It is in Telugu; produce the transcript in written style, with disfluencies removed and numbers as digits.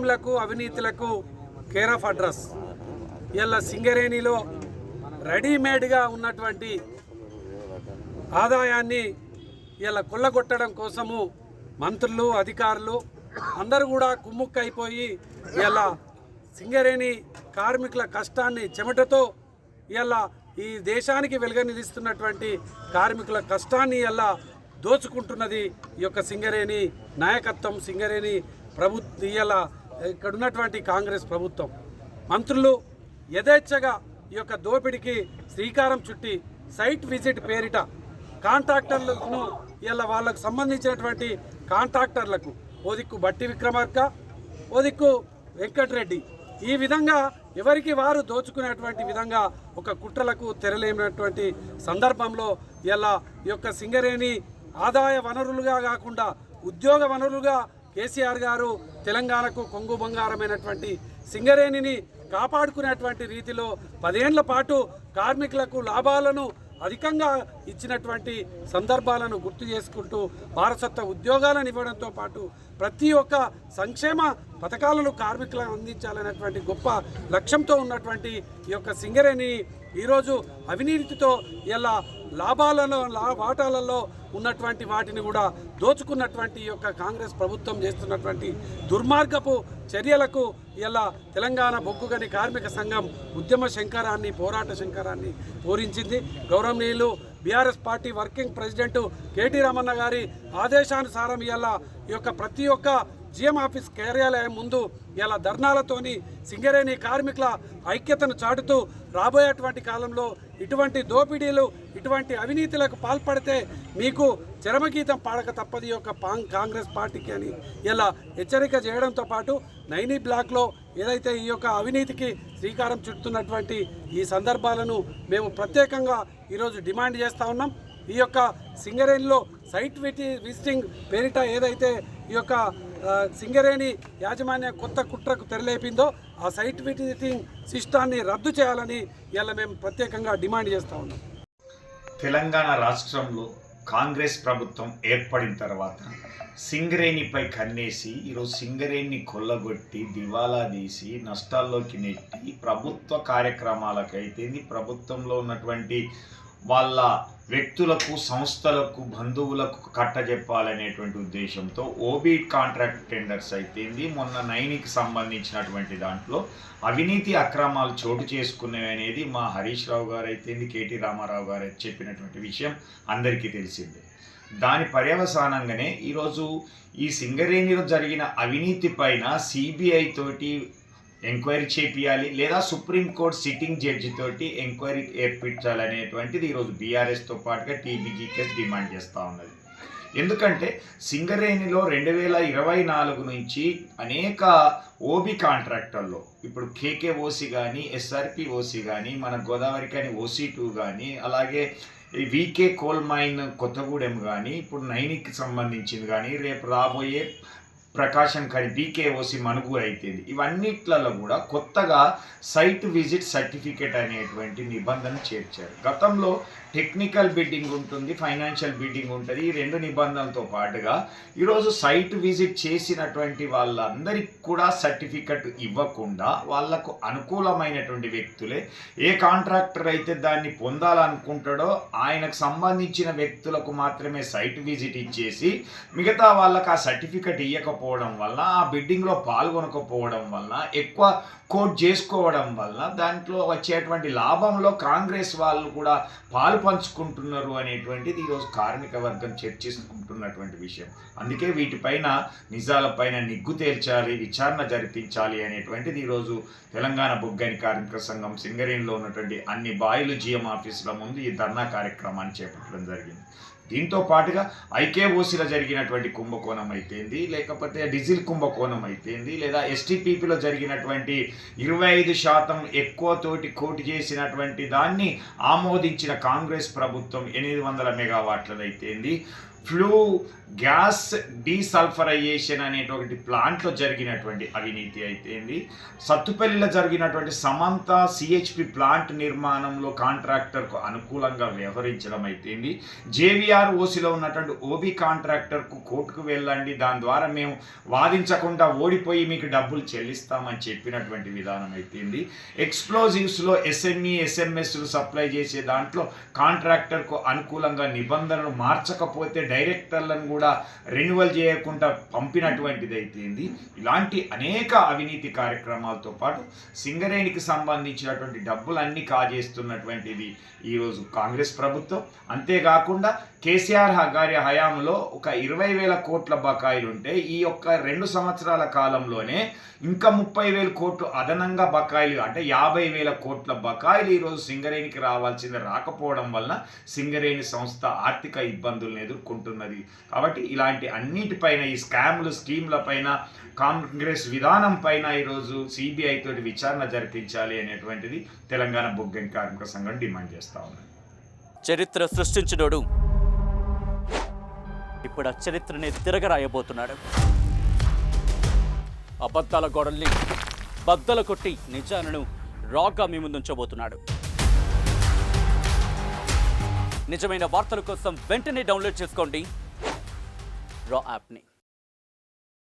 స్కామ్లకు అవినీతులకు కేర్ ఆఫ్ అడ్రస్. ఇలా సింగరేణిలో రెడీమేడ్గా ఉన్నటువంటి ఆదాయాన్ని ఇలా కొల్లగొట్టడం కోసము మంత్రులు అధికారులు అందరూ కూడా కుమ్ముక్కైపోయి ఇలా సింగరేణి కార్మికుల కష్టాన్ని చెమటతో ఇలా ఈ దేశానికి వెలుగనిదిస్తున్నటువంటి కార్మికుల కష్టాన్ని ఇలా దోచుకుంటున్నది ఈ యొక్క సింగరేణి నాయకత్వం, సింగరేణి ప్రభుత్వం. ఇలా ఇక్కడ ఉన్నటువంటి కాంగ్రెస్ ప్రభుత్వం మంత్రులు యథేచ్ఛగా ఈ యొక్క దోపిడికి శ్రీకారం చుట్టి సైట్ విజిట్ పేరిట కాంట్రాక్టర్లను ఇలా వాళ్ళకు సంబంధించినటువంటి కాంట్రాక్టర్లకు ఓ దిక్కు బట్టి విక్రమార్క, ఓ దిక్కు వెంకటరెడ్డి, ఈ విధంగా ఎవరికి వారు దోచుకునేటువంటి విధంగా ఒక కుట్రలకు తెరలేనటువంటి సందర్భంలో ఇలా ఈ యొక్క సింగరేణి ఆదాయ వనరులుగా కాకుండా ఉద్యోగ వనరులుగా కేసీఆర్ గారు తెలంగాణకు కొంగు బంగారమైనటువంటి సింగరేణిని కాపాడుకునేటువంటి రీతిలో 10 ఏళ్ల పాటు కార్మికులకు లాభాలను అధికంగా ఇచ్చినటువంటి సందర్భాలను గుర్తు చేసుకుంటూ వారసత్వ ఉద్యోగాలను ఇవ్వడంతో పాటు ప్రతి ఒక్క సంక్షేమ పథకాలను కార్మికులకు అందించాలనేటువంటి గొప్ప లక్ష్యంతో ఉన్నటువంటి ఈ యొక్క సింగరేణి ఈరోజు అవినీతితో ఇలా లాభాలలో వాటాలలో ఉన్నటువంటి వాటిని కూడా దోచుకున్నటువంటి ఈ యొక్క కాంగ్రెస్ ప్రభుత్వం చేస్తున్నటువంటి దుర్మార్గపు చర్యలకు ఇలా తెలంగాణ బొగ్గుగని కార్మిక సంఘం ఉద్యమ శంకరాన్ని, పోరాట శంకరాన్ని పూరించింది. గౌరవనీయులు BRS party working president KT Ramanna గారి ఆదేశానుసారం ఇలా ఈ యొక్క ప్రతి ఒక్క జిఎం ఆఫీస్ కార్యాలయం ముందు ఇలా ధర్నాలతోని సింగరేణి కార్మికుల ఐక్యతను చాటుతూ రాబోయేటువంటి కాలంలో ఇటువంటి దోపిడీలు, ఇటువంటి అవినీతులకు పాల్పడితే మీకు చరమగీతం పాడక తప్పది యొక్క కాంగ్రెస్ పార్టీకి అని ఇలా హెచ్చరిక చేయడంతో పాటు నైనీ బ్లాక్లో ఏదైతే ఈ యొక్క అవినీతికి శ్రీకారం చుడుతున్నటువంటి ఈ సందర్భాలను మేము ప్రత్యేకంగా ఈరోజు డిమాండ్ చేస్తూ ఉన్నాం. ఈ యొక్క సింగరేణిలో సైట్ విజిటింగ్ పేరిట ఏదైతే ఈ యొక్క సింగరేణి యాజమాన్య కొత్త కుట్రకు తెరలేపిందో ఆ సైట్ విజిటింగ్ సిస్టాన్ని రద్దు చేయాలని ఇలా మేము ప్రత్యేకంగా డిమాండ్ చేస్తూ ఉన్నాం. తెలంగాణ రాష్ట్రంలో కాంగ్రెస్ ప్రభుత్వం ఏర్పడిన తర్వాత సింగరేణిపై కన్నేసి ఈరోజు సింగరేణిని కొల్లగొట్టి దివాలా తీసి నష్టాల్లోకి నెట్టి ప్రభుత్వ కార్యక్రమాలకైతే ప్రభుత్వంలో ఉన్నటువంటి వాళ్ళ వ్యక్తులకు, సంస్థలకు, బంధువులకు కట్టజెప్పాలనేటువంటి ఉద్దేశంతో ఓబీ కాంట్రాక్ట్ టెండర్స్ అయితేంది మొన్న నైనికి సంబంధించినటువంటి దాంట్లో అవినీతి అక్రమాలు చోటు చేసుకునేవి అనేది మా హరీష్ రావు గారు అయితేంది, కేటీ రామారావు గారు చెప్పినటువంటి విషయం అందరికీ తెలిసిందే. దాని పర్యవసానంగానే ఈరోజు ఈ సింగరేణిలో జరిగిన అవినీతి పైన సిబిఐ తోటి ఎంక్వైరీ చేపియాలి, లేదా సుప్రీంకోర్టు సిట్టింగ్ జడ్జి తోటి ఎంక్వైరీ ఏర్పించాలనేటువంటిది ఈరోజు బీఆర్ఎస్తో పాటుగా టీబీజీకే డిమాండ్ చేస్తూ ఉన్నది. ఎందుకంటే సింగరేణిలో 2024 నుంచి అనేక ఓబీ కాంట్రాక్టర్లో ఇప్పుడు కేకేఓసి కానీ, ఎస్ఆర్పిఓసి కానీ, మన గోదావరి కానీ OC2 కానీ, అలాగే వీకే కోల్ మైన్ కొత్తగూడెం కానీ, ఇప్పుడు నైనికి సంబంధించింది కానీ, రేపు రాబోయే ప్రకాశం కానీ బీకేఓసి మనుగు అయితేంది, ఇవన్నిట్లలో కూడా కొత్తగా సైట్ విజిట్ సర్టిఫికేట్ అనేటువంటి నిబంధన చేర్చారు. గతంలో టెక్నికల్ బిడ్డింగ్ ఉంటుంది, ఫైనాన్షియల్ బిడ్డింగ్ ఉంటుంది. ఈ 2 నిబంధనలతో పాటుగా ఈరోజు సైట్ విజిట్ చేసినటువంటి వాళ్ళందరికీ కూడా సర్టిఫికెట్ ఇవ్వకుండా వాళ్లకు అనుకూలమైనటువంటి వ్యక్తులే, ఏ కాంట్రాక్టర్ అయితే దాన్ని పొందాలనుకుంటాడో ఆయనకు సంబంధించిన వ్యక్తులకు మాత్రమే సైట్ విజిట్ ఇచ్చేసి మిగతా వాళ్ళకు ఆ సర్టిఫికెట్ ఇవ్వకపోవడం వల్ల, ఆ బిడ్డింగ్లో పాల్గొనకపోవడం వల్ల, ఎక్కువ కోట్ చేసుకోవడం వల్ల దాంట్లో వచ్చేటువంటి లాభంలో కాంగ్రెస్ వాళ్ళు కూడా పాలు పంచుకుంటున్నారు అనేటువంటిది ఈరోజు కార్మిక వర్గం చర్చిస్తున్నటువంటి విషయం. అందుకే వీటిపైన నిజాలపైన నిగ్గు తేల్చాలి, విచారణ జరిపించాలి అనేటువంటిది ఈరోజు తెలంగాణ బొగ్గని కార్మిక సంఘం సింగరేణిలో ఉన్నటువంటి అన్ని బాయిలు జిఎం ఆఫీసుల ముందు ఈ ధర్నా కార్యక్రమాన్ని చేపట్టడం జరిగింది. దీంతో పాటుగా ఐకేఓసీలో జరిగినటువంటి కుంభకోణం అయితేంది, లేకపోతే డీజిల్ కుంభకోణం అయితేంది, లేదా ఎస్టీపీపీలో జరిగినటువంటి 25% ఎక్కువతోటి కోటి చేసినటువంటి దాన్ని ఆమోదించిన కాంగ్రెస్ ప్రభుత్వం 800 మెగావాట్లది అయితేంది, ఫ్లూ గ్యాస్ డీసల్ఫరైజేషన్ అనేటువంటి ప్లాంట్లో జరిగినటువంటి అవినీతి అయితేంది, సత్తుపల్లిలో జరిగినటువంటి సమంత సిహెచ్పి ప్లాంట్ నిర్మాణంలో కాంట్రాక్టర్కు అనుకూలంగా వ్యవహరించడం అయితేంది, జేవిఆర్ పిఆర్ఓసిలో ఉన్నటువంటి ఓబీ కాంట్రాక్టర్కు కోర్టుకు వెళ్ళండి, దాని ద్వారా మేము వాదించకుండా ఓడిపోయి మీకు డబ్బులు చెల్లిస్తామని చెప్పినటువంటి విధానం అయిపోయింది. ఎక్స్ప్లోజివ్స్లో ఎస్ఎంఈ ఎస్ఎంఎస్లు సప్లై చేసే దాంట్లో కాంట్రాక్టర్కు అనుకూలంగా నిబంధనలు మార్చకపోతే డైరెక్టర్లను కూడా రెన్యువల్ చేయకుండా పంపినటువంటిది అయిపోయింది. ఇలాంటి అనేక అవినీతి కార్యక్రమాలతో పాటు సింగరేణికి సంబంధించినటువంటి డబ్బులన్నీ కాజేస్తున్నటువంటిది ఈరోజు కాంగ్రెస్ ప్రభుత్వం. అంతేకాకుండా కేసీఆర్ గారి హయాంలో ఒక 20,000 కోట్ల బకాయిలు ఉంటే ఈ యొక్క 2 సంవత్సరాల కాలంలోనే ఇంకా 30,000 కోట్లు అదనంగా బకాయిలు, అంటే 50,000 కోట్ల బకాయిలు ఈరోజు సింగరేణికి రావాల్సింది రాకపోవడం వలన సింగరేణి సంస్థ ఆర్థిక ఇబ్బందులను ఎదుర్కొంటున్నది. కాబట్టి ఇలాంటి అన్నిటిపైన, ఈ స్కాములు స్కీమ్ల పైన, కాంగ్రెస్ విధానం పైన ఈరోజు సిబిఐ తోటి విచారణ జరిపించాలి అనేటువంటిది తెలంగాణ బొగ్గు కార్మిక సంఘం డిమాండ్ చేస్తా ఉంది. చరిత్ర సృష్టించినోడు ఇప్పుడు ఆ చరిత్రని తిరగరాయబోతున్నాడు. అబద్ధాల గోడల్ని బద్దలు కొట్టి నిజాలను రాగా మీ ముందుంచబోతున్నాడు. నిజమైన వార్తల కోసం వెంటనే డౌన్లోడ్ చేసుకోండి రా యాప్ని.